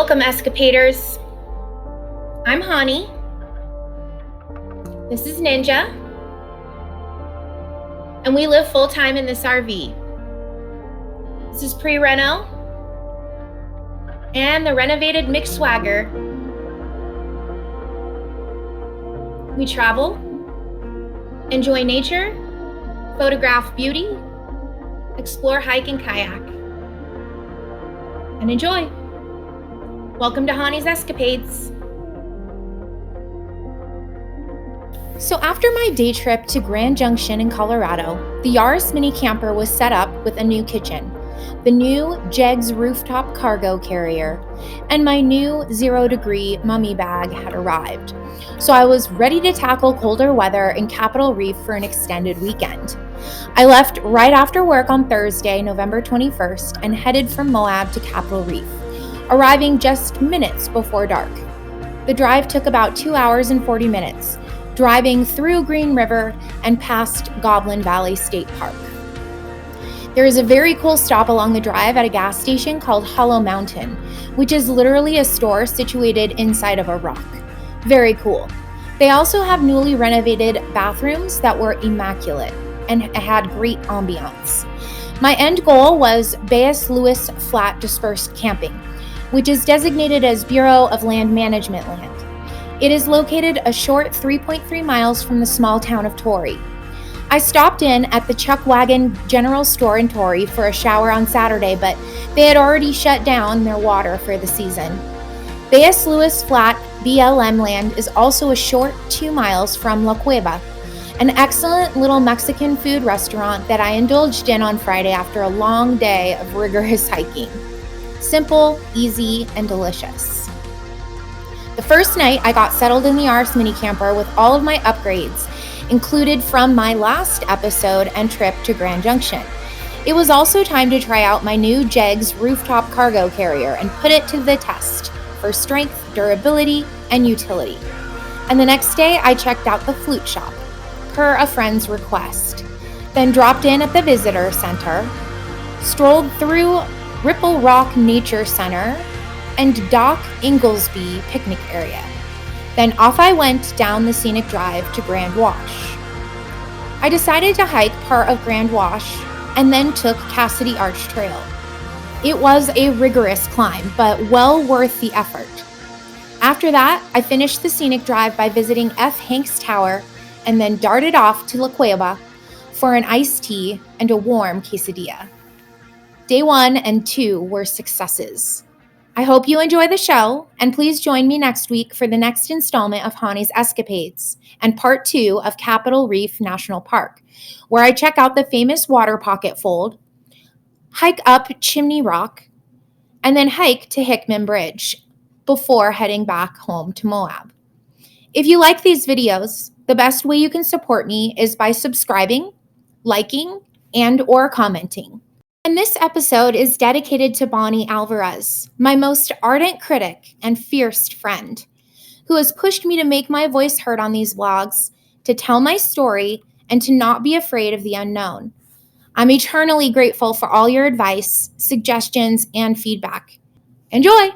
Welcome, escapaders. I'm Hani. This is Ninja. And we live full-time in this RV. This is pre-reno and the renovated mixed swagger. We travel, enjoy nature, photograph beauty, explore, hike, and kayak, and enjoy. Welcome to Hani's Escapades. So after my day trip to Grand Junction in Colorado, the Yaris mini camper was set up with a new kitchen, the new JEGS rooftop cargo carrier, and my new 0-degree mummy bag had arrived. So I was ready to tackle colder weather in Capitol Reef for an extended weekend. I left right after work on Thursday, November 21st, and headed from Moab to Capitol Reef, arriving just minutes before dark. The drive took about 2 hours and 40 minutes, driving through Green River and past Goblin Valley State Park. There is a very cool stop along the drive at a gas station called Hollow Mountain, which is literally a store situated inside of a rock. Very cool. They also have newly renovated bathrooms that were immaculate and had great ambiance. My end goal was Beas Lewis Flat Dispersed Camping, which is designated as Bureau of Land Management land. It is located a short 3.3 miles from the small town of Torrey. I stopped in at the Chuckwagon General Store in Torrey for a shower on Saturday, but they had already shut down their water for the season. Beas Lewis Flat BLM land is also a short 2 miles from La Cueva, an excellent little Mexican food restaurant that I indulged in on Friday after a long day of rigorous hiking. Simple, easy, and delicious. The first night, I got settled in the Yaris mini camper with all of my upgrades, included from my last episode and trip to Grand Junction. It was also time to try out my new JEGS rooftop cargo carrier and put it to the test for strength, durability, and utility. And the next day, I checked out the flute shop, per a friend's request, then dropped in at the visitor center, strolled through Ripple Rock Nature Center, and Dock Inglesby picnic area. Then off I went down the scenic drive to Grand Wash. I decided to hike part of Grand Wash and then took Cassidy Arch Trail. It was a rigorous climb, but well worth the effort. After that, I finished the scenic drive by visiting F. Hanks Tower and then darted off to La Cueva for an iced tea and a warm quesadilla. Day 1 and 2 were successes. I hope you enjoy the show, and please join me next week for the next installment of Hani's Escapades and part 2 of Capitol Reef National Park, where I check out the famous water pocket fold, hike up Chimney Rock, and then hike to Hickman Bridge before heading back home to Moab. If you like these videos, the best way you can support me is by subscribing, liking, and/or commenting. And this episode is dedicated to Bonnie Alvarez, my most ardent critic and fierce friend, who has pushed me to make my voice heard on these vlogs, to tell my story, and to not be afraid of the unknown. I'm eternally grateful for all your advice, suggestions, and feedback. Enjoy!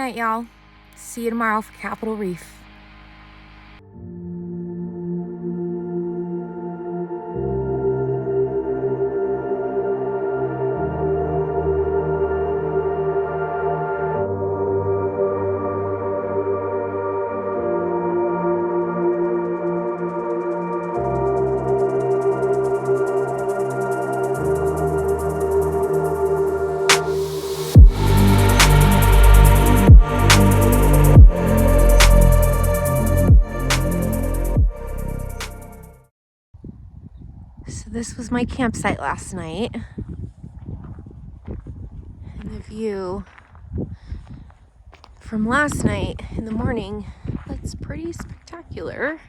night, y'all. See you tomorrow for Capitol Reef. So this was my campsite last night. And the view from last night in the morning, that's pretty spectacular.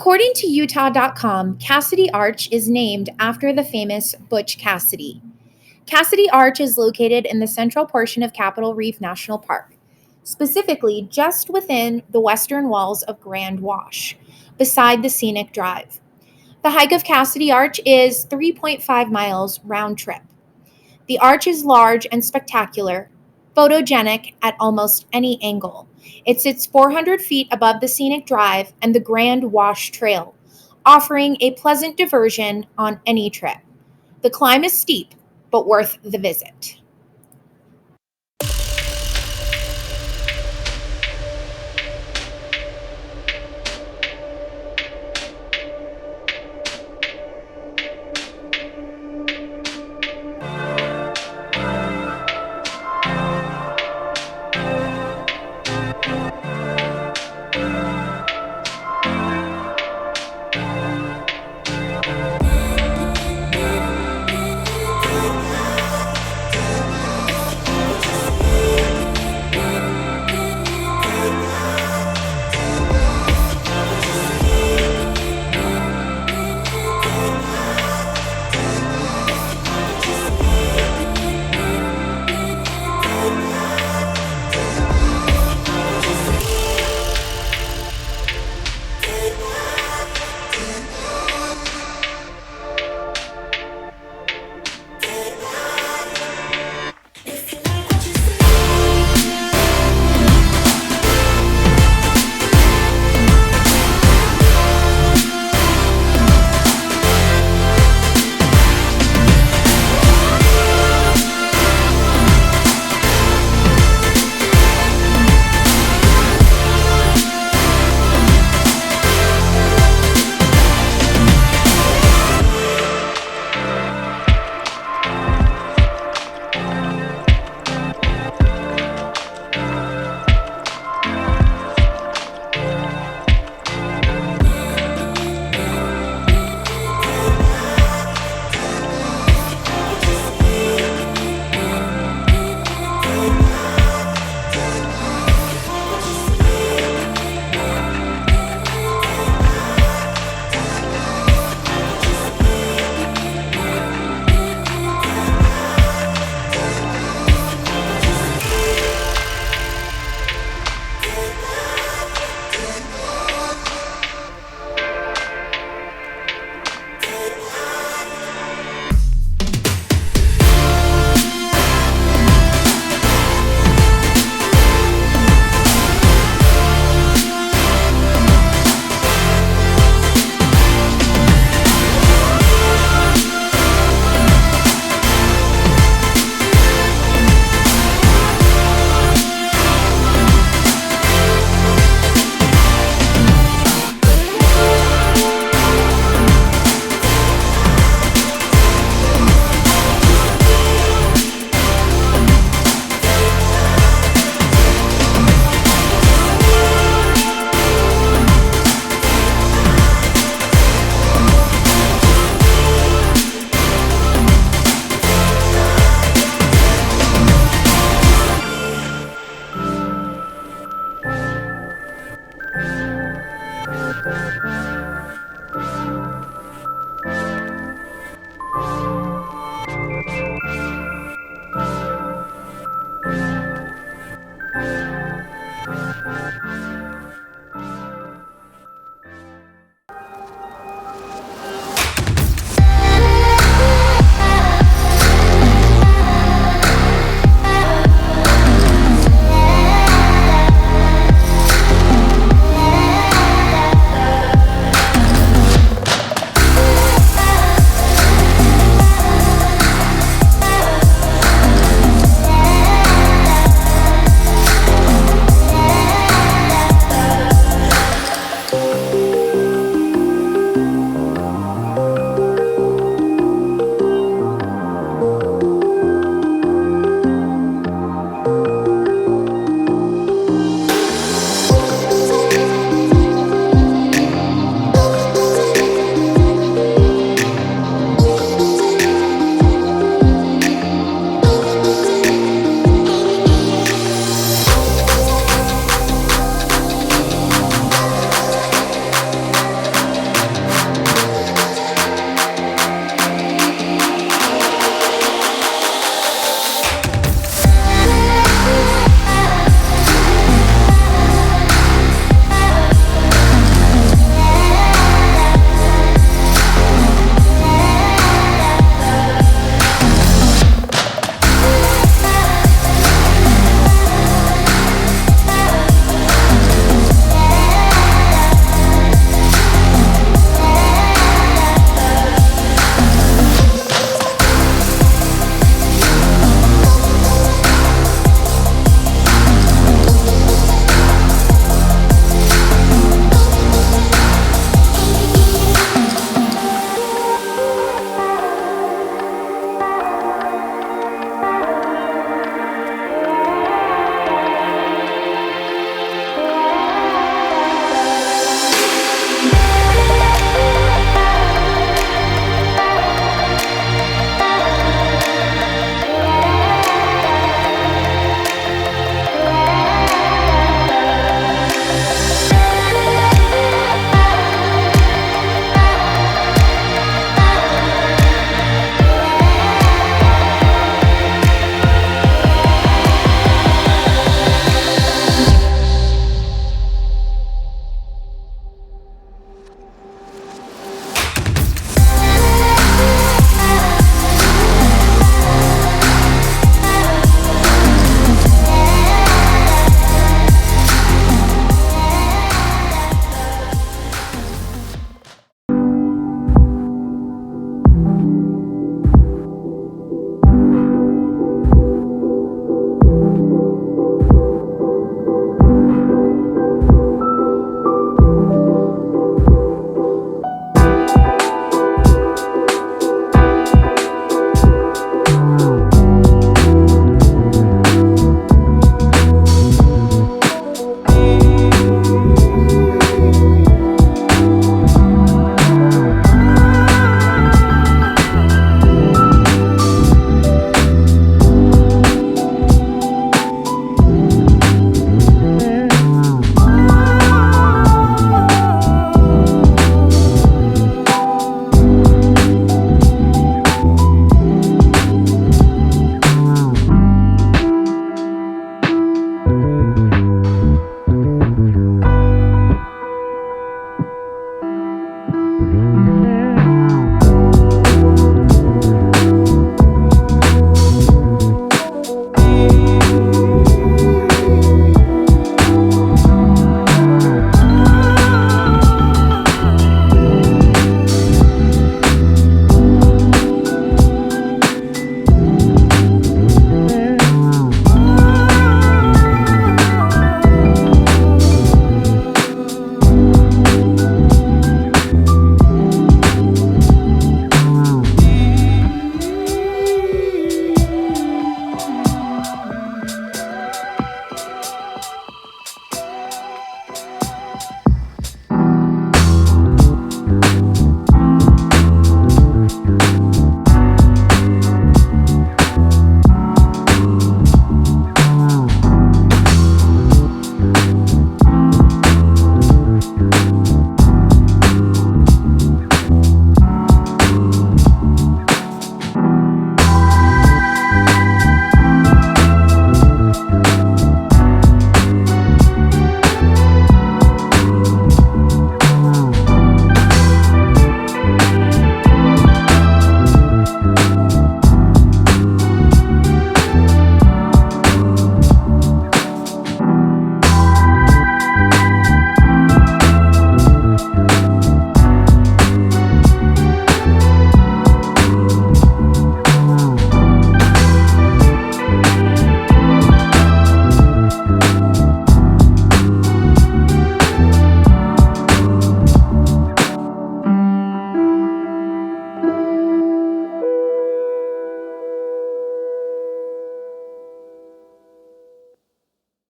According to Utah.com, Cassidy Arch is named after the famous Butch Cassidy. Cassidy Arch is located in the central portion of Capitol Reef National Park, specifically just within the western walls of Grand Wash, beside the scenic drive. The hike of Cassidy Arch is 3.5 miles round trip. The arch is large and spectacular, photogenic at almost any angle. It sits 400 feet above the scenic drive and the Grand Wash Trail, offering a pleasant diversion on any trip. The climb is steep, but worth the visit.